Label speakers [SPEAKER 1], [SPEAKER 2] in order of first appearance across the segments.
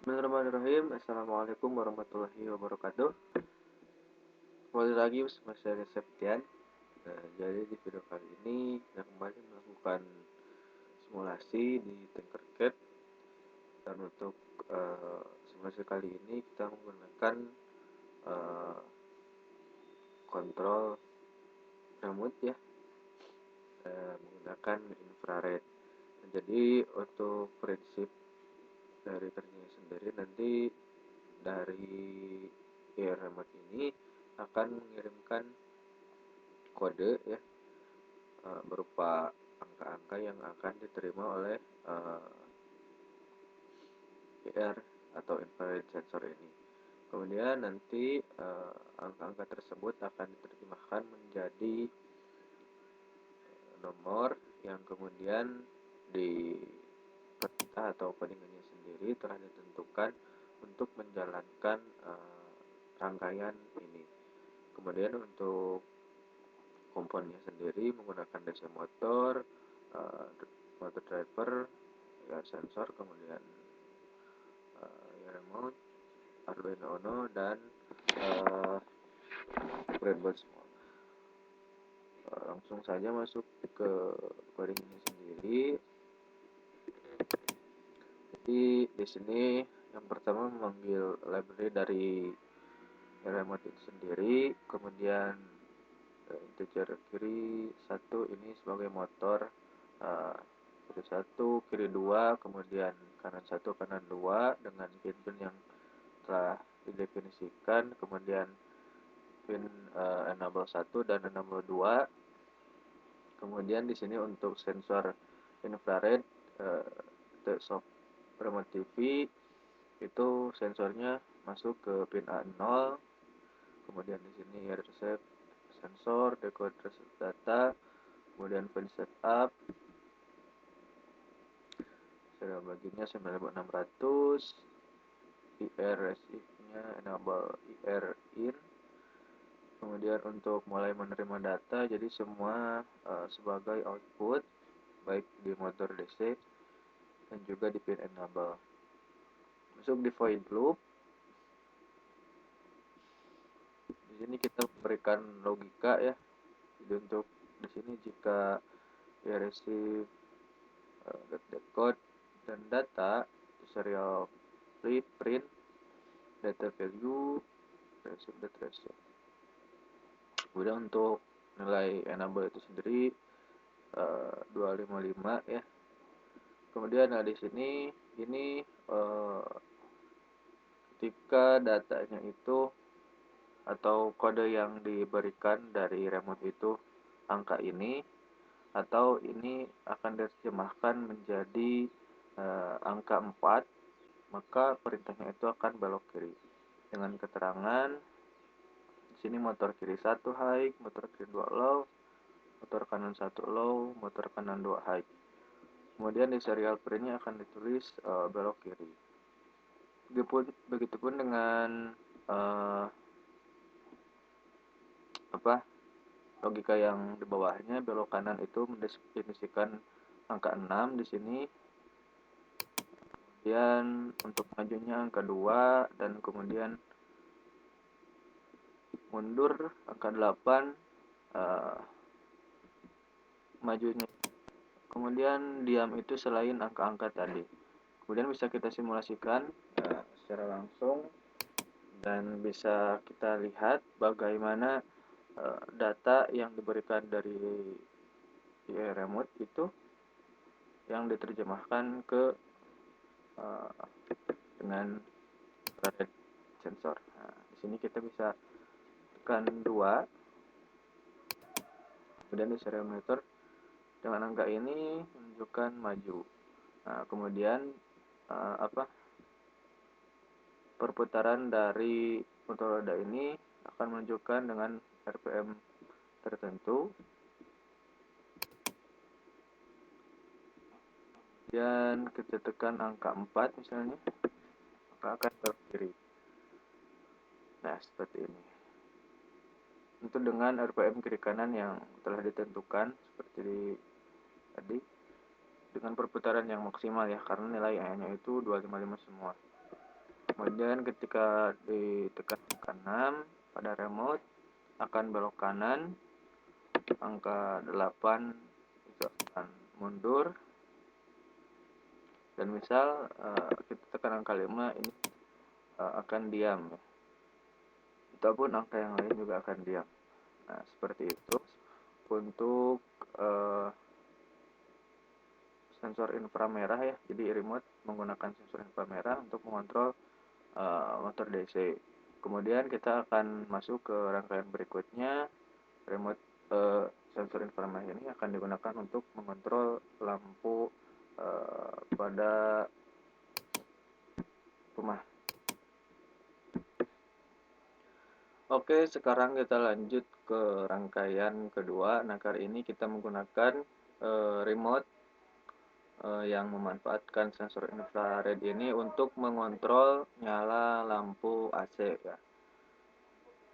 [SPEAKER 1] Bismillahirrahmanirrahim. Assalamualaikum warahmatullahi wabarakatuh. Kembali lagi bersama saya Septian. Jadi di video kali ini kita kembali melakukan simulasi di Tinkercad, dan untuk simulasi kali ini kita menggunakan uh, kontrol remote ya, menggunakan infrared. Jadi untuk prinsip dari kerjanya sendiri, nanti dari remote ini akan mengirimkan kode ya, berupa angka-angka yang akan diterima oleh IR atau infrared sensor ini. Kemudian nanti angka-angka tersebut akan diterjemahkan menjadi nomor yang kemudian di perintah atau codingannya sendiri telah ditentukan untuk menjalankan rangkaian ini. Kemudian untuk komponennya sendiri menggunakan DC motor, motor driver, ya sensor, kemudian ya remote, Arduino Uno, dan breadboard semua. Langsung saja masuk ke codingnya sendiri. Jadi di sini yang pertama memanggil library dari remote itu sendiri, kemudian integer kiri 1 ini sebagai motor, kiri 1, kiri 2, kemudian kanan 1, kanan 2 dengan pin-pin yang telah didefinisikan, kemudian pin enable 1 dan enable 2. Kemudian di sini untuk sensor infrared soft remote TV itu sensornya masuk ke pin A0. Kemudian di sini receive sensor, decode receive data, kemudian pin setup, serial bagiannya 9600, IR receive-nya enable IR in. Kemudian untuk mulai menerima data, jadi semua sebagai output baik di motor DC dan juga di pin enable. Masuk di void loop. Di sini kita memberikan logika ya. Jadi untuk di sini jika ya receive decode dan data serial print data value receive data ratio. Kemudian untuk nilai enable itu sendiri 255 ya. Kemudian di sini ini ketika datanya itu atau kode yang diberikan dari remote itu angka ini, atau ini akan diterjemahkan menjadi angka 4, maka perintahnya itu akan belok kiri dengan keterangan di sini motor kiri 1 high, motor kiri 2 low, motor kanan 1 low, motor kanan 2 high. Kemudian di serial printnya akan ditulis belok kiri. Begitupun dengan logika yang di bawahnya, belok kanan itu mendefinisikan angka 6 di sini. Kemudian untuk majunya angka 2, dan kemudian mundur angka 8 majunya. Kemudian diam itu selain angka-angka tadi. Kemudian bisa kita simulasikan secara langsung dan bisa kita lihat bagaimana data yang diberikan dari remote itu yang diterjemahkan ke dengan infrared sensor. Nah, di sini kita bisa tekan 2, kemudian di serial monitor dengan angka ini menunjukkan maju. Nah, kemudian perputaran dari motor roda ini akan menunjukkan dengan RPM tertentu. Dan kita tekan angka 4 misalnya, maka akan belok kiri. Nah, seperti ini. Tentu dengan RPM kiri kanan yang telah ditentukan seperti tadi, dengan perputaran yang maksimal ya, karena nilai A-nya itu 255 semua. Kemudian ketika ditekan angka 6 pada remote akan belok kanan, angka 8 itu akan mundur, dan misal kita tekan angka 5 ini akan diam ya. Ataupun angka yang lain juga akan diam. Nah, seperti itu untuk sensor inframerah ya. Jadi remote menggunakan sensor inframerah untuk mengontrol motor DC. Kemudian kita akan masuk ke rangkaian berikutnya. Remote sensor inframerah ini akan digunakan untuk mengontrol lampu pada rumah. Oke, sekarang kita lanjut ke rangkaian kedua. Nah, kali ini kita menggunakan remote yang memanfaatkan sensor infrared ini untuk mengontrol nyala lampu AC ya,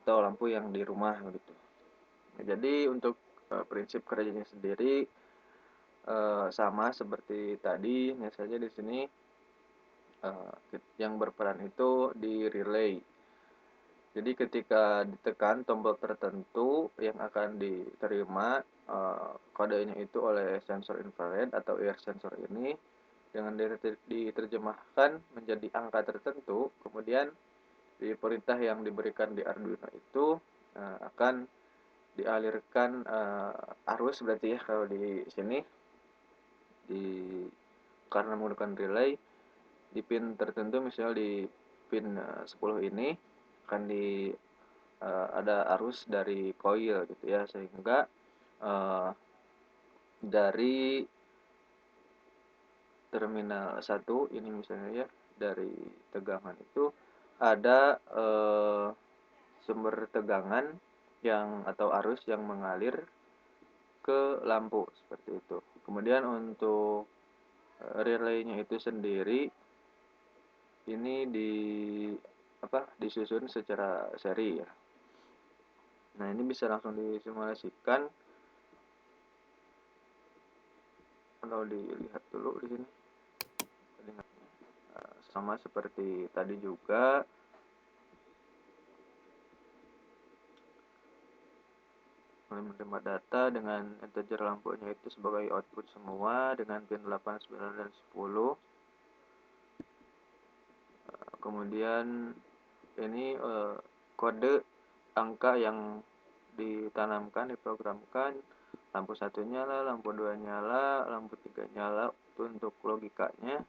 [SPEAKER 1] atau lampu yang di rumah gitu. Nah, jadi untuk prinsip kerjanya sendiri sama seperti tadi, hanya saja di sini yang berperan itu di relay. Jadi ketika ditekan tombol tertentu yang akan diterima kodenya itu oleh sensor infrared atau ear sensor ini dengan diterjemahkan menjadi angka tertentu, kemudian di perintah yang diberikan di Arduino itu akan dialirkan arus, berarti ya kalau di sini karena menggunakan relay di pin tertentu, misalnya di pin 10 ini akan ada arus dari coil gitu ya, sehingga dari terminal 1 ini misalnya ya, dari tegangan itu ada sumber tegangan yang atau arus yang mengalir ke lampu seperti itu. Kemudian untuk relaynya itu sendiri ini disusun secara seri ya. Nah, ini bisa langsung disimulasikan kalau dilihat dulu di sini. Sama seperti tadi juga, menerima data dengan integer lampunya itu sebagai output semua dengan pin 8, 9, dan 10. Kemudian ini kode angka yang ditanamkan, diprogramkan, lampu 1 nyala, lampu 2 nyala, lampu 3 nyala, itu untuk logikanya.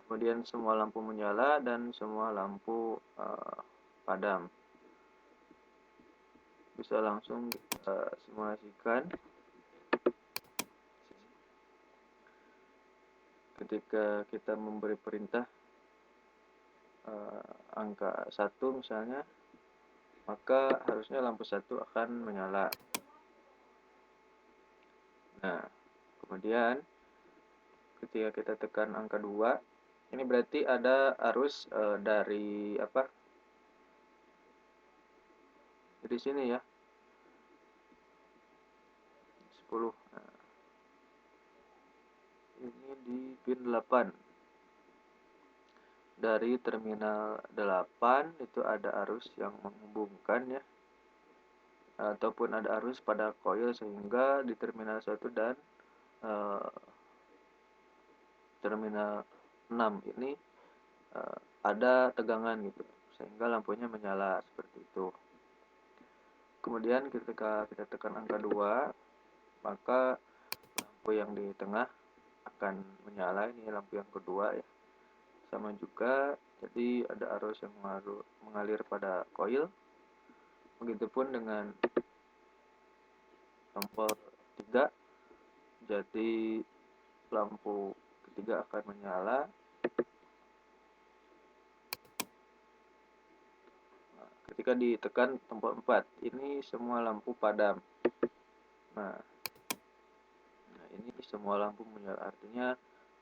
[SPEAKER 1] Kemudian semua lampu menyala dan semua lampu padam. Bisa langsung kita simulasikan ketika kita memberi perintah angka 1 misalnya, maka harusnya lampu 1 akan menyala. Nah, kemudian ketika kita tekan angka 2, ini berarti ada arus dari dari sini ya, 10. Nah, ini di pin 8. Dari terminal 8 itu ada arus yang menghubungkan ya, ataupun ada arus pada coil, sehingga di terminal 1 dan terminal 6 ini ada tegangan gitu, sehingga lampunya menyala seperti itu. Kemudian ketika kita tekan angka 2, maka lampu yang di tengah akan menyala, ini lampu yang kedua ya. Sama juga, jadi ada arus yang mengalir pada coil. Begitupun dengan tombol 3, jadi lampu ketiga akan menyala. Ketika ditekan tombol 4, ini semua lampu padam. Nah, ini semua lampu menyala, artinya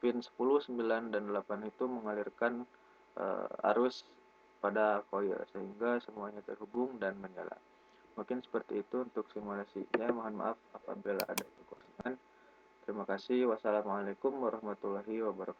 [SPEAKER 1] pin 10, 9, dan 8 itu mengalirkan arus pada coil, sehingga semuanya terhubung dan menyala. Mungkin seperti itu untuk simulasinya. Mohon maaf apabila ada kekurangan. Terima kasih. Wassalamualaikum warahmatullahi wabarakatuh.